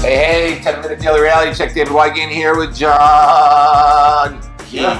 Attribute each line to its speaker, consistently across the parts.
Speaker 1: Hey, 10-minute daily reality check. David Wygan here with John Keegan.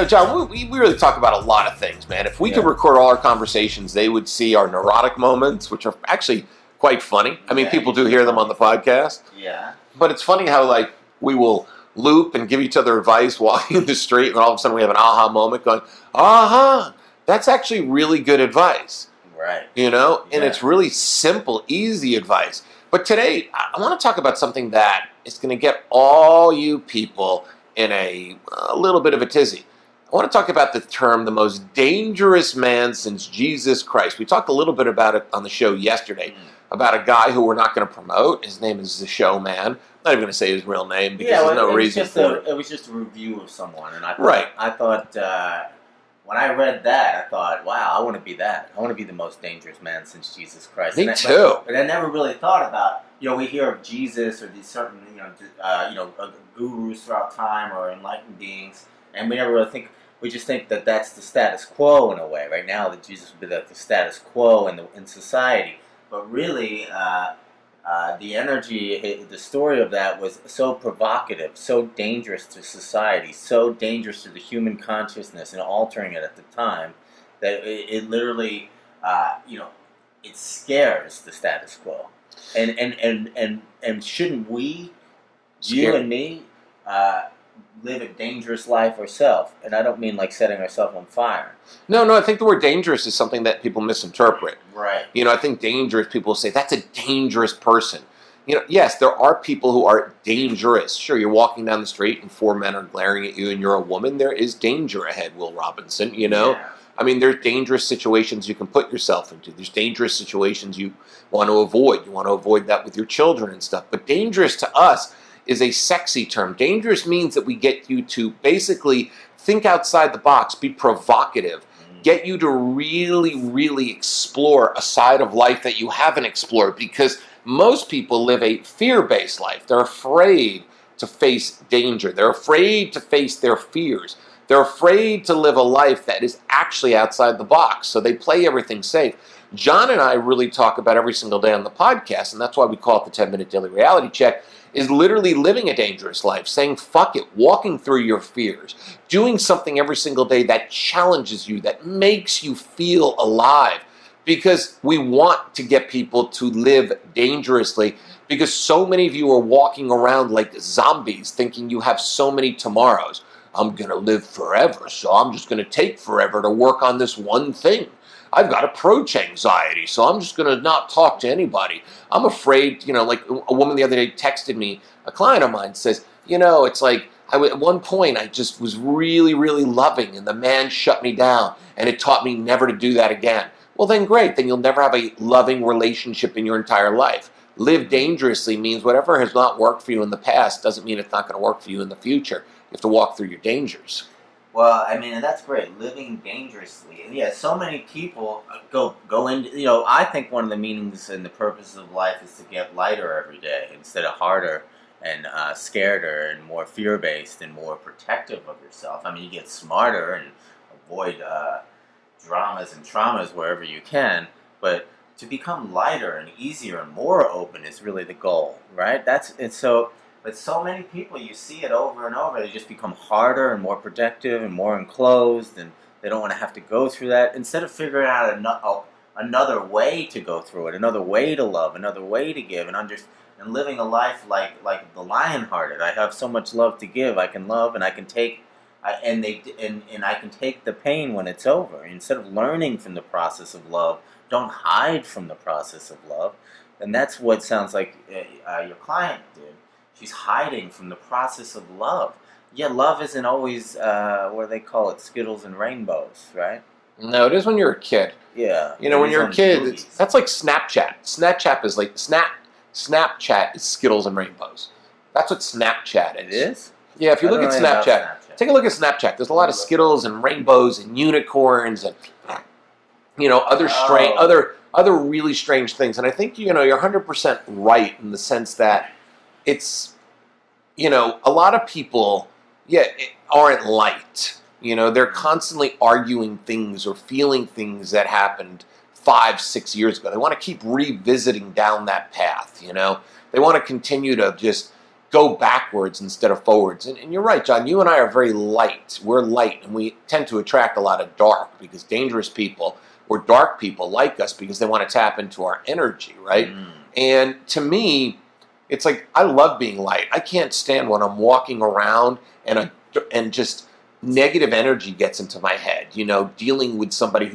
Speaker 1: John, we really talk about a lot of things, man. If we could record all our conversations, they would see our neurotic moments, which are actually quite funny. I mean, people do hear them on the podcast.
Speaker 2: Yeah.
Speaker 1: But it's funny how, like, we will loop and give each other advice walking in the street, and then all of a sudden we have an aha moment going, aha, that's actually really good advice.
Speaker 2: Right.
Speaker 1: You know? And it's really simple, easy advice. But today, I want to talk about something that is going to get all you people in a little bit of a tizzy. I want to talk about the term, the most dangerous man since Jesus Christ. We talked a little bit about it on the show yesterday, about a guy who we're not going to promote. His name is the Showman. I'm not even going to say his real name because there's no reason for it.
Speaker 2: It was just a review of someone, and I thought when I read that, I thought, wow, I want to be that. I want to be the most dangerous man since Jesus Christ.
Speaker 1: Me too.
Speaker 2: But I never really thought about, we hear of Jesus or these certain, gurus throughout time or enlightened beings, and we never really think. We just think that that's the status quo in a way. Right now, that Jesus would be like the status quo in society. But really, the energy, the story of that was so provocative, so dangerous to society, so dangerous to the human consciousness and altering it at the time, that it literally, it scares the status quo. And shouldn't we, you and me, live a dangerous life ourselves? And I don't mean like setting ourselves on fire.
Speaker 1: No, I think the word dangerous is something that people misinterpret.
Speaker 2: Right.
Speaker 1: I think dangerous, people say, that's a dangerous person. Yes, there are people who are dangerous. Sure, you're walking down the street and 4 men are glaring at you and you're a woman. There is danger ahead, Will Robinson, Yeah. I mean, there's dangerous situations you can put yourself into. There's dangerous situations you want to avoid. You want to avoid that with your children and stuff. But dangerous to us is a sexy term. Dangerous means that we get you to basically think outside the box, be provocative, get you to really, really explore a side of life that you haven't explored, because most people live a fear-based life. They're afraid to face danger. They're afraid to face their fears. They're afraid to live a life that is actually outside the box, so they play everything safe. John and I really talk about every single day on the podcast, and that's why we call it the 10-minute daily reality check, is literally living a dangerous life, saying fuck it, walking through your fears, doing something every single day that challenges you, that makes you feel alive. Because we want to get people to live dangerously, because so many of you are walking around like zombies thinking you have so many tomorrows. I'm going to live forever, so I'm just going to take forever to work on this one thing. I've got approach anxiety, so I'm just going to not talk to anybody. I'm afraid, like a woman the other day texted me, a client of mine says, it's like, at one point I just was really, really loving, and the man shut me down, and it taught me never to do that again. Well, then great, then you'll never have a loving relationship in your entire life. Live dangerously means whatever has not worked for you in the past doesn't mean it's not going to work for you in the future. You have to walk through your dangers.
Speaker 2: Well, I mean, and that's great, living dangerously. And yeah, so many people go into, I think one of the meanings and the purposes of life is to get lighter every day instead of harder and scareder and more fear-based and more protective of yourself. I mean, you get smarter and avoid dramas and traumas wherever you can, but to become lighter and easier and more open is really the goal, right? But so many people, you see it over and over, they just become harder and more protective and more enclosed, and they don't want to have to go through that. Instead of figuring out another way to go through it, another way to love, another way to give, and living a life like the lion-hearted. I have so much love to give. I can love and I can take, and I can take the pain when it's over. Instead of learning from the process of love, don't hide from the process of love. And that's what sounds like your client did. She's hiding from the process of love. Yeah, love isn't always what they call it, Skittles and rainbows, right?
Speaker 1: No, it is when you're a kid.
Speaker 2: Yeah.
Speaker 1: When you're a kid, that's like Snapchat. Snapchat is like Snapchat is Skittles and rainbows. That's what Snapchat is.
Speaker 2: It is?
Speaker 1: Yeah, if you look at Snapchat, take a look at Snapchat. There's a lot of Skittles and rainbows and unicorns and other really strange things. And I think you're 100% right in the sense that it's, a lot of people, aren't light. They're constantly arguing things or feeling things that happened 5, 6 years ago. They want to keep revisiting down that path, you know. They want to continue to just go backwards instead of forwards. And you're right, John, you and I are very light. We're light, and we tend to attract a lot of dark, because dangerous people or dark people like us because they want to tap into our energy, right? And to me, it's like, I love being light. I can't stand when I'm walking around and just negative energy gets into my head, you know, dealing with somebody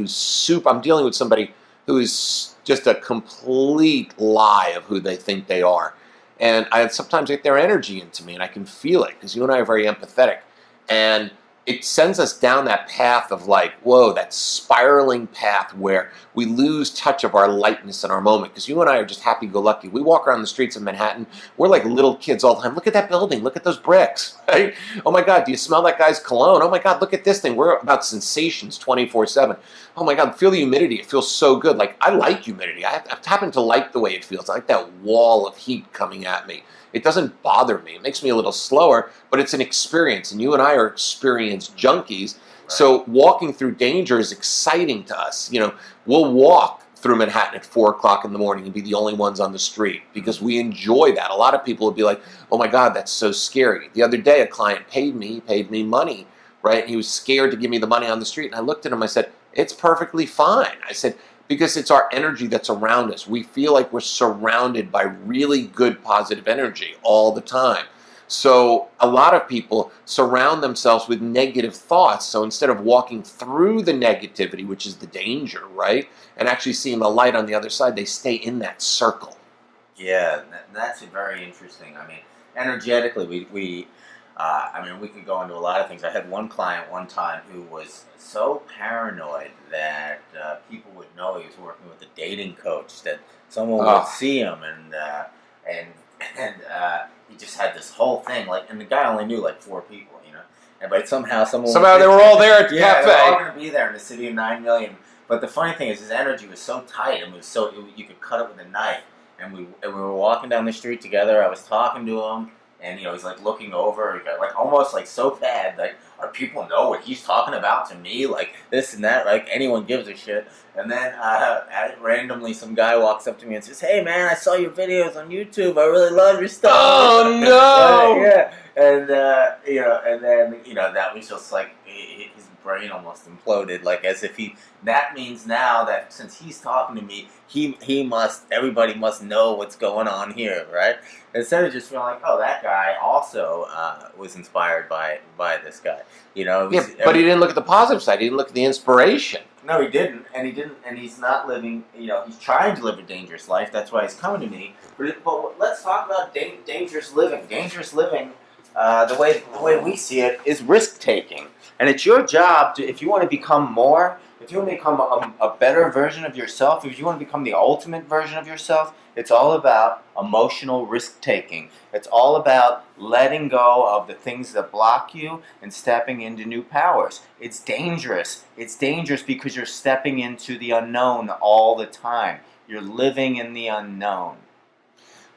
Speaker 1: I'm dealing with somebody who is just a complete lie of who they think they are. And I sometimes get their energy into me, and I can feel it, because you and I are very empathetic. And it sends us down that path of like, whoa, that spiraling path where we lose touch of our lightness in our moment. Because you and I are just happy-go-lucky. We walk around the streets of Manhattan, we're like little kids all the time. Look at that building, look at those bricks, right? Oh my God, do you smell that guy's cologne? Oh my God, look at this thing. We're about sensations 24/7. Oh my God, feel the humidity, it feels so good. Like, I like humidity. I happen to like the way it feels. I like that wall of heat coming at me. It doesn't bother me. It makes me a little slower, but it's an experience, and you and I are experience junkies. Right. So walking through danger is exciting to us. You know, we'll walk through Manhattan at 4 o'clock in the morning and be the only ones on the street because we enjoy that. A lot of people would be like, oh my God, that's so scary. The other day, a client paid me money, right? And he was scared to give me the money on the street. And I looked at him, I said, it's perfectly fine. I said, because it's our energy that's around us. We feel like we're surrounded by really good positive energy all the time. So a lot of people surround themselves with negative thoughts. So instead of walking through the negativity, which is the danger, right, and actually seeing the light on the other side, they stay in that circle.
Speaker 2: Yeah, that's very interesting. I mean, energetically, we could go into a lot of things. I had one client one time who was so paranoid that people would know he was working with a dating coach, that someone would see him, and he just had this whole thing. Like, and the guy only knew like 4 people, you know. And but somehow they
Speaker 1: were all there at the cafe.
Speaker 2: They were all going to be there in the city of 9 million. But the funny thing is, his energy was so tight, and you could cut it with a knife. And we were walking down the street together. I was talking to him. And, you know, he's like looking over, like almost like so bad, like, our people know what he's talking about to me, like this and that, like anyone gives a shit. And then randomly some guy walks up to me and says, hey man, I saw your videos on YouTube, I really love your stuff.
Speaker 1: Oh no!
Speaker 2: Yeah, and that was just like, his brain almost imploded, like as if that means now that since he's talking to me, everybody must know what's going on here, right? Instead of just feeling like, oh, that guy also was inspired by this guy, you know.
Speaker 1: But he didn't look at the positive side. He didn't look at the inspiration.
Speaker 2: No, he didn't, and he's not living. You know, he's trying to live a dangerous life. That's why he's coming to me. But let's talk about dangerous living. Dangerous living, the way we see it, is risk taking, and it's your job to, if you want to become more. If you want to become a better version of yourself, if you want to become the ultimate version of yourself, it's all about emotional risk-taking. It's all about letting go of the things that block you and stepping into new powers. It's dangerous. It's dangerous because you're stepping into the unknown all the time. You're living in the unknown.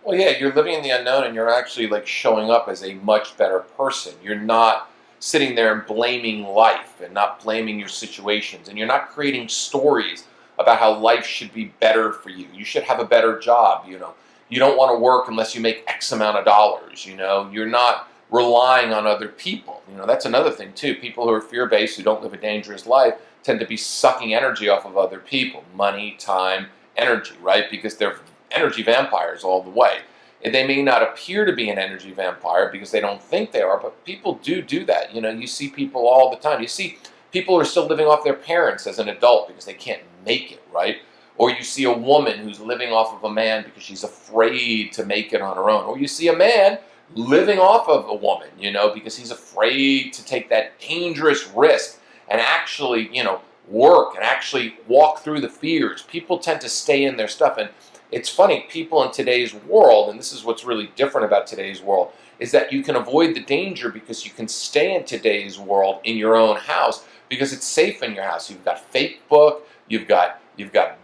Speaker 1: Well, yeah, you're living in the unknown, and you're actually like showing up as a much better person. You're not sitting there and blaming life and not blaming your situations, and you're not creating stories about how life should be better for you. You should have a better job, you know. You don't want to work unless you make X amount of dollars, you know. You're not relying on other people. You know, that's another thing too. People who are fear-based, who don't live a dangerous life, tend to be sucking energy off of other people. Money, time, energy, right? Because they're energy vampires all the way. And they may not appear to be an energy vampire because they don't think they are, but people do that. You know, you see people all the time. You see people who are still living off their parents as an adult because they can't make it, right? Or you see a woman who's living off of a man because she's afraid to make it on her own. Or you see a man living off of a woman, you know, because he's afraid to take that dangerous risk and actually, you know, work and actually walk through the fears. People tend to stay in their stuff. And it's funny, people in today's world, and this is what's really different about today's world, is that you can avoid the danger because you can stay in today's world in your own house because it's safe in your house. You've got Facebook, you've got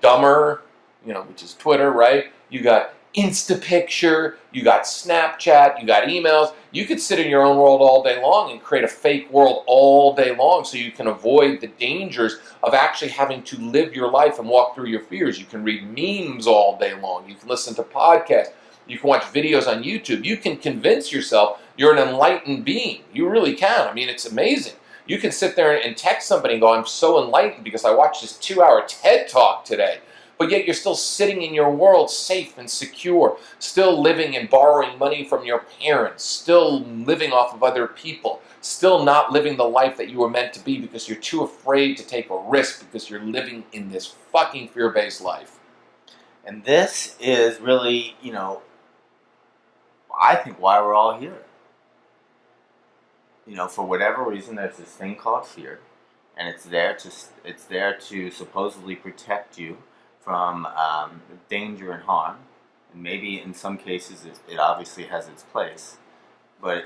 Speaker 1: Dumber, you know, which is Twitter, right? You got Instapicture, you got Snapchat, you got emails. You could sit in your own world all day long and create a fake world all day long so you can avoid the dangers of actually having to live your life and walk through your fears. You can read memes all day long. You can listen to podcasts. You can watch videos on YouTube. You can convince yourself you're an enlightened being. You really can. I mean, it's amazing. You can sit there and text somebody and go, I'm so enlightened because I watched this 2-hour TED Talk today. But yet you're still sitting in your world safe and secure, still living and borrowing money from your parents, still living off of other people, still not living the life that you were meant to be because you're too afraid to take a risk because you're living in this fucking fear-based life.
Speaker 2: And this is really, I think why we're all here. For whatever reason, there's this thing called fear, and it's there to supposedly protect you from danger and harm, and maybe in some cases it obviously has its place, but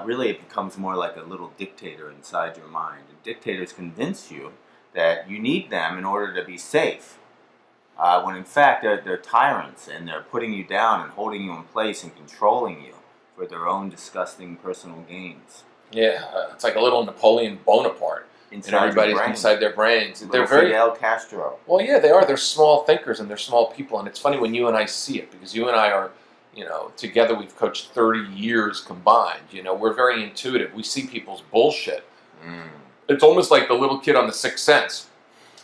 Speaker 2: really it becomes more like a little dictator inside your mind. And dictators convince you that you need them in order to be safe, when in fact they're tyrants, and they're putting you down and holding you in place and controlling you for their own disgusting personal gains.
Speaker 1: Yeah, it's like a little Napoleon Bonaparte. And everybody's inside their brains. They're very
Speaker 2: Fidel Castro.
Speaker 1: Well, yeah, they are. They're small thinkers and they're small people. And it's funny when you and I see it, because you and I are, together we've coached 30 years combined. We're very intuitive. We see people's bullshit. It's almost like the little kid on The Sixth Sense.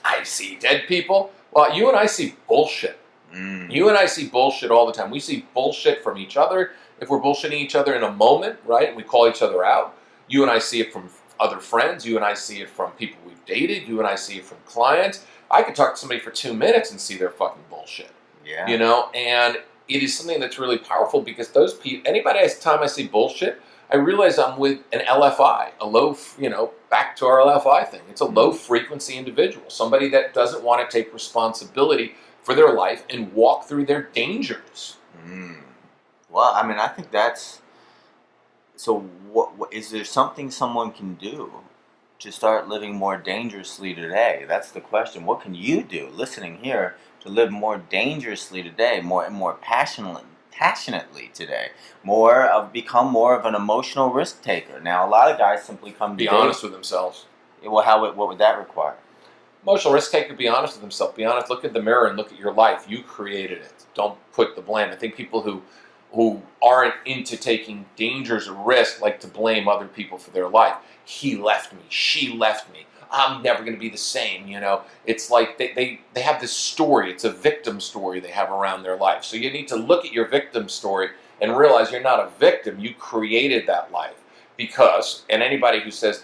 Speaker 1: I see dead people. Well, you and I see bullshit. You and I see bullshit all the time. We see bullshit from each other. If we're bullshitting each other in a moment, right, and we call each other out, you and I see it from other friends. You and I see it from people we've dated. You and I see it from clients. I could talk to somebody for 2 minutes and see their fucking bullshit.
Speaker 2: Yeah.
Speaker 1: And it is something that's really powerful because those people, time I see bullshit, I realize I'm with an LFI, a low, back to our LFI thing. It's a low frequency individual, somebody that doesn't want to take responsibility for their life and walk through their dangers.
Speaker 2: Well, I think that's... So what is there something someone can do to start living more dangerously today? That's the question. What can you do, listening here, to live more dangerously today, more passionately today, become more of an emotional risk taker? Now, a lot of guys simply come
Speaker 1: be honest with themselves.
Speaker 2: Well, what would that require?
Speaker 1: Emotional risk taker, be honest with themselves. Be honest. Look at the mirror and look at your life. You created it. Don't put the blame. I think people who aren't into taking dangers or risks like to blame other people for their life. He left me. She left me. I'm never going to be the same. It's like they have this story. It's a victim story they have around their life. So you need to look at your victim story and realize you're not a victim. You created that life. And anybody who says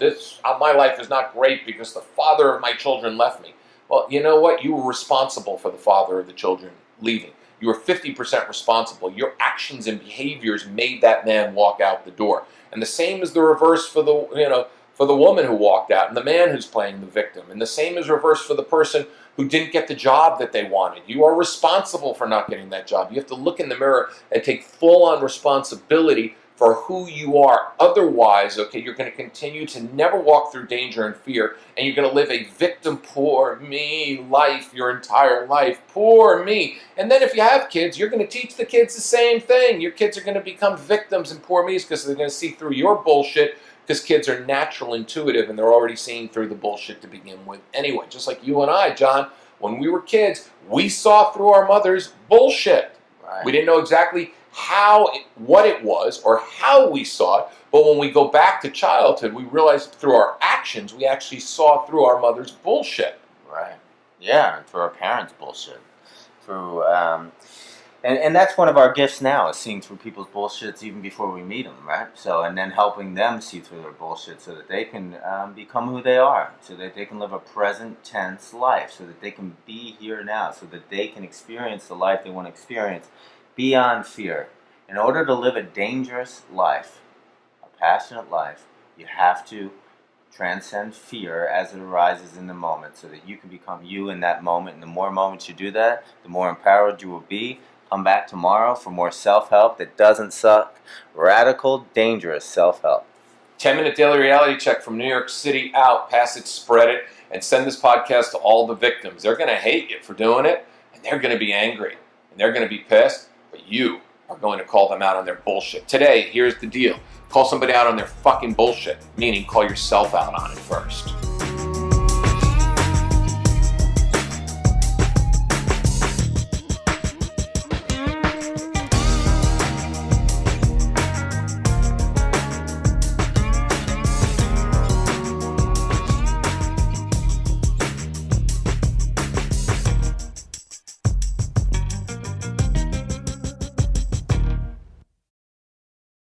Speaker 1: my life is not great because the father of my children left me. Well, you know what? You were responsible for the father of the children leaving. You were 50% responsible. Your actions and behaviors made that man walk out the door. And the same is the reverse for the woman who walked out and the man who's playing the victim. And the same is reverse for the person who didn't get the job that they wanted. You are responsible for not getting that job. You have to look in the mirror and take full-on responsibility for who you are. Otherwise, you're going to continue to never walk through danger and fear, and you're going to live a victim, poor me life your entire life. Poor me. And then if you have kids, you're going to teach the kids the same thing. Your kids are going to become victims and poor me's because they're going to see through your bullshit, because kids are natural, intuitive, and they're already seeing through the bullshit to begin with anyway. Just like you and I, John, when we were kids, we saw through our mother's bullshit. Right. We didn't know exactly what it was or how we saw it, but when we go back to childhood, we realize through our actions, we actually saw through our mother's bullshit.
Speaker 2: Right. Yeah, and through our parents' bullshit. And that's one of our gifts now, is seeing through people's bullshits even before we meet them, right? So, and then helping them see through their bullshit so that they can become who they are, so that they can live a present tense life, so that they can be here now, so that they can experience the life they want to experience beyond fear. In order to live a dangerous life, a passionate life, you have to transcend fear as it arises in the moment so that you can become you in that moment. And the more moments you do that, the more empowered you will be. Come back tomorrow for more self-help that doesn't suck. Radical, dangerous self-help.
Speaker 1: 10-minute daily reality check from New York City out. Pass it, spread it, and send this podcast to all the victims. They're going to hate you for doing it, and they're going to be angry, and they're going to be pissed. But you are going to call them out on their bullshit. Today, here's the deal. Call somebody out on their fucking bullshit, meaning call yourself out on it first.